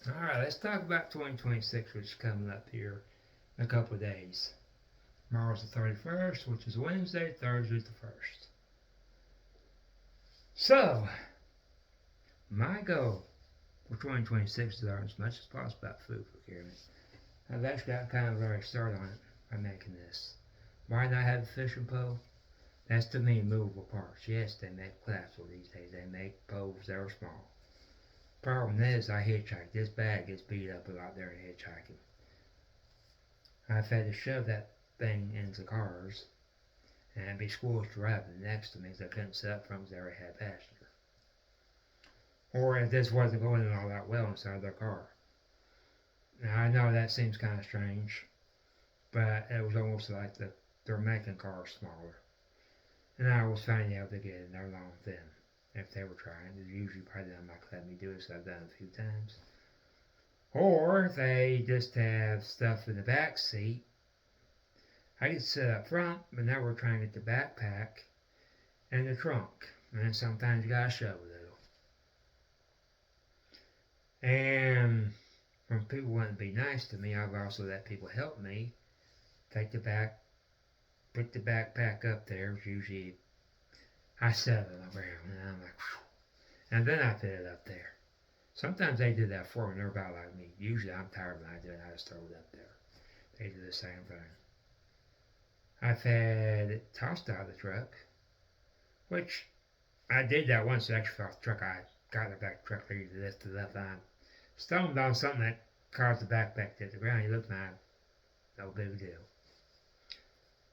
Alright, let's talk about 2026, which is coming up here in a couple of days. Tomorrow's the 31st, which is Wednesday, Thursday's the 1st. So, my goal for 2026 is to learn as much as possible about food procurement. I've actually got kind of already started on it by making this. Why not have a fishing pole? That's to me movable parts. Yes, they make collapsible these days. They make poles that are small. Problem is, I hitchhike. This bag gets beat up a lot during hitchhiking. I've had to shove that thing into cars and be squished driving next to me because I couldn't sit up front because they already had a passenger. Or if this wasn't going all that well inside their car. Now I know that seems kind of strange, but it was almost like they're making cars smaller. And I was finding out they get in there long thin. If they were trying, they usually probably not let me do it, so I've done it a few times. Or they just have stuff in the back seat. I could sit up front, but now we're trying to get the backpack and the trunk. And sometimes you gotta shove a little. And when people want to be nice to me, I've also let people help me take put the backpack up there. It's usually I set it on the ground, and I'm like, whew. And then I put it up there. Sometimes they do that for me, they're about like me. Usually I'm tired when I do it, I just throw it up there. They do the same thing. I've had it tossed out of the truck, which I did that once actually off the truck. I got the back truck ready to lift it up, and I stumbled on something that caused the backpack to hit the ground. You look at it, no big deal.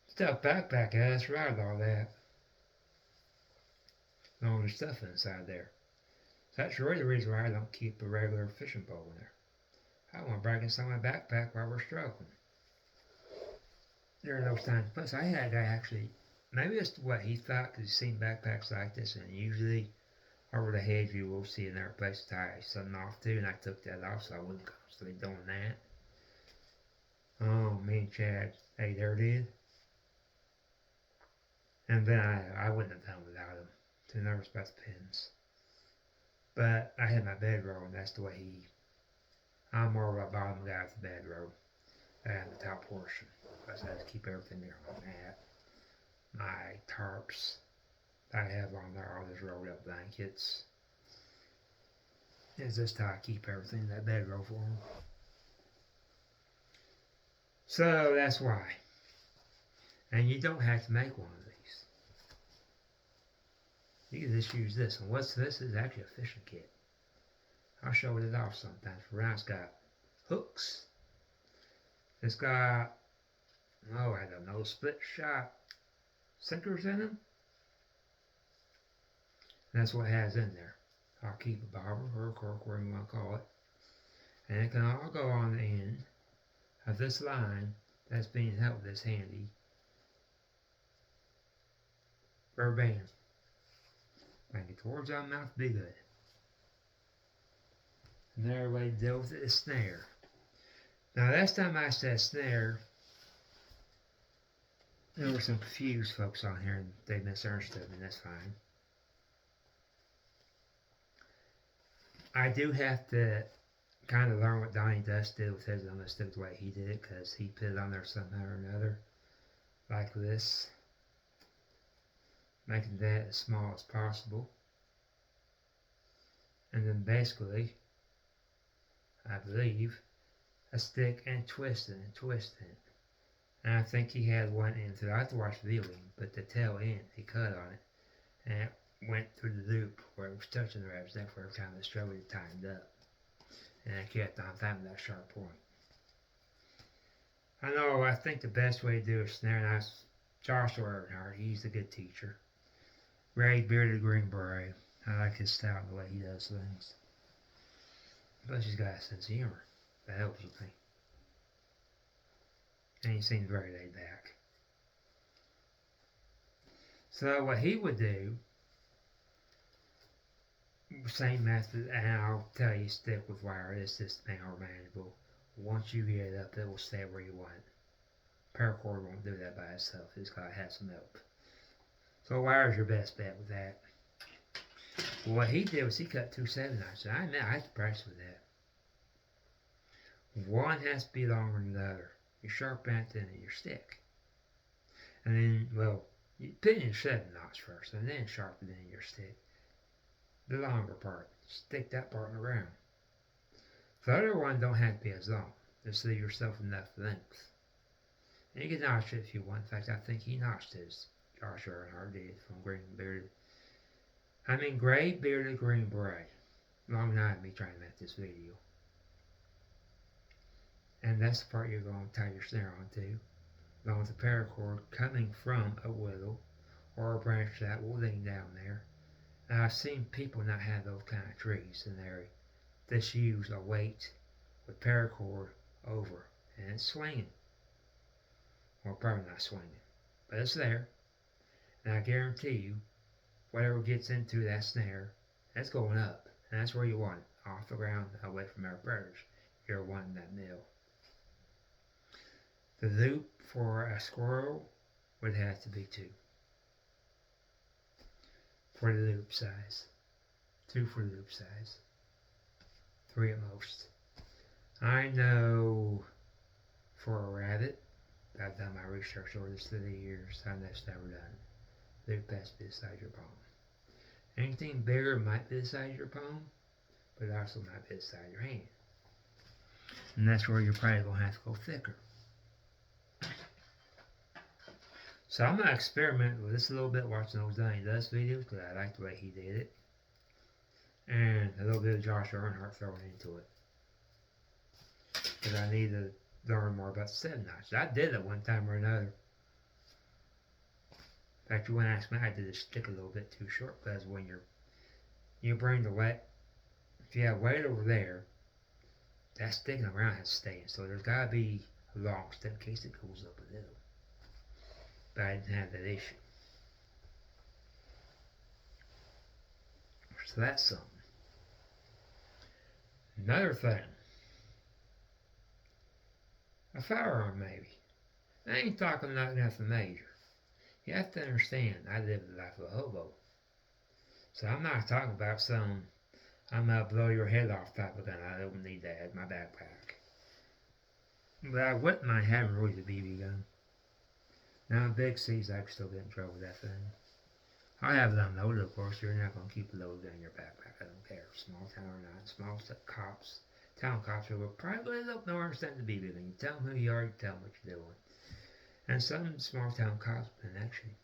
Stuff backpack has right with all that. And all the stuff inside there. So that's really the reason why I don't keep a regular fishing pole in there. I don't want to break inside my backpack while we're struggling. There are those times. Plus, I had a guy actually, maybe it's what he thought because he's seen backpacks like this, and usually over the head you will see another place to tie something off to, and I took that off so I wasn't constantly doing that. Oh, me and Chad, hey, there it is. And then I wouldn't have done without him. Too nervous about the pins. But I had my bedroll, and that's the way I'm more of a bottom guy with the bedroll than the top portion. Because I have to keep everything there on that. My tarps I have on there, all those rolled up blankets. It's just how I keep everything in that bedroll for them. So that's why. And you don't have to make one of these. You can just use this. And what's this? Is actually a fishing kit. I'll show it off sometimes. Around it's got hooks. It's got, oh, I don't know, split shot sinkers in them. And that's what it has in there. I'll keep a bobber or a cork, whatever you want to call it. And it can all go on the end of this line that's being held this handy rubber band. Bring it towards our mouth, be good. Another way to deal with it is snare. Now last time I said snare, there were some confused folks on here and they misunderstood me, that's fine. I do have to kind of learn what Donnie Dust did with his. I'm going to stick with the way he did it because he put it on there somehow or another. Like this. Making that as small as possible. And then basically, I believe, a stick and twisting and twisting it. And I think he had one end through. I have to watch the video, but the tail end, he cut on it. And it went through the loop where it was touching the rabbit's neck for every time the strawberry tightened up. And I kept on finding that sharp point. I think the best way to do a snare, and that's Joshua Earnhardt, he's a good teacher. Ray Bearded Green Beret. I like his style and the way he does things. Plus he's got a sense of humor. That helps with me. And he seems very laid back. So what he would do, same method, and I'll tell you stick with wire. It's just more manageable. Once you get it up, it will stay where you want it. Paracord won't do that by itself. It's got to have some help. So wire is your best bet with that. Well, what he did was he cut 2 7/9. I had to practice with that. One has to be longer than the other. You sharpen that end of your stick. And then, well, you pin in 7 knots first, and then sharpen the end of your stick. The longer part. Stick that part in the ground. The other one don't have to be as long. Just leave yourself enough length. And you can notch it if you want. In fact, I think he notched his. Josh Earnhardt did from Gray Bearded Green Beret. Long night me trying to make this video. And that's the part you're going to tie your snare onto, along with the paracord coming from a willow or a branch that will lean down there. And I've seen people not have those kind of trees in their area. Just use a weight with paracord over, and it's swinging. Well, probably not swinging, but it's there. And I guarantee you, whatever gets into that snare, that's going up. And that's where you want it, off the ground, away from our birds. You're wanting that mill. The loop for a squirrel would have to be 2. For the loop size. 2 for the loop size. 3 at most. I know for a rabbit, I've done my research over this 30 years, I've never done loop has to be the size of your palm. Anything bigger might be the size of your palm, but it also might be the size of your hand. And that's where you're probably going to have to go thicker. So I'm going to experiment with this a little bit, watching those Donnie Dust videos, because I like the way he did it. And a little bit of Josh Earnhardt thrown into it. Because I need to learn more about the 7 notches. I did it one time or another. In fact, you wouldn't ask me, I did the stick a little bit too short, because when you bring the weight, if you have weight over there, that sticking around has to stay in. So there's got to be a long stick in case it goes up a little. But I didn't have that issue. So that's something. Another thing. A firearm maybe. I ain't talking about nothing major. You have to understand, I live the life of a hobo. So I'm not talking about some, I'm gonna blow your head off type of gun. I don't need that in my backpack. But I wouldn't mind having really a BB gun. Now in big cities, I could still get in trouble with that thing. I have it unloaded, of course. You're not going to keep it loaded in your backpack. I don't care. Small town or not. Small cops, town cops will probably don't understand the BB gun. You tell them who you are, you tell them what you're doing. And some small town cops, and actually,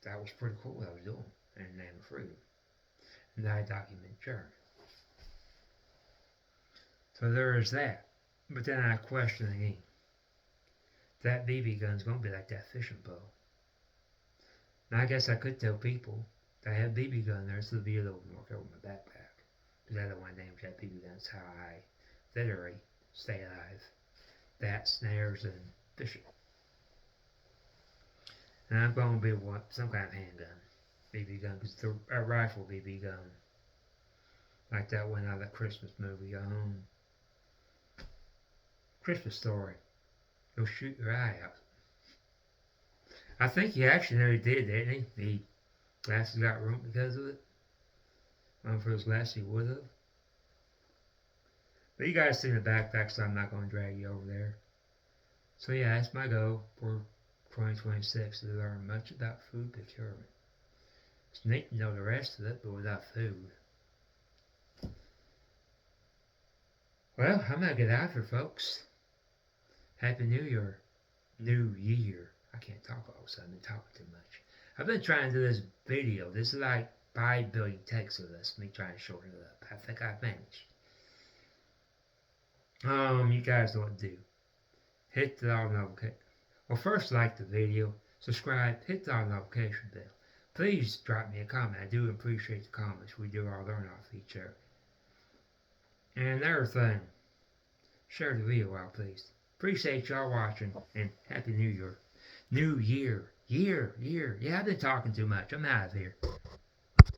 that was pretty cool what I was doing in the name of freedom. And I document journey. So there is that. But then I question again. That BB gun's going to be like that fishing pole. Now I guess I could tell people that I have BB gun there, so it'll be a little more careful with my backpack. Because I don't want to damage that BB gun. That's how I literally stay alive. That, snares, and fishing. And I'm going to be some kind of handgun. BB gun, because a rifle BB gun. Like that one out of that Christmas movie. Christmas Story. He'll shoot your eye out. I think he actually nearly did, didn't he? The glasses got ruined because of it. For his glasses he would have. But you guys see the backpack, so I'm not going to drag you over there. So yeah, that's my goal for 2026, to learn much about food procurement. It's neat to know the rest of it, but without food. Well, I'm going to get out here, folks. Happy New Year. New Year. I can't talk all of a sudden. I've been talking too much. I've been trying to do this video. This is like 5 billion takes of this. Me trying to shorten it up. I think I've managed. You guys know what to do. Hit the all notification. Well, first like the video. Subscribe. Hit the all notification bell. Please drop me a comment. I do appreciate the comments. We do all learn off each other. And another thing. Share the video out, please. Appreciate y'all watching, and Happy New Year. New Year. Yeah, I've been talking too much. I'm out of here.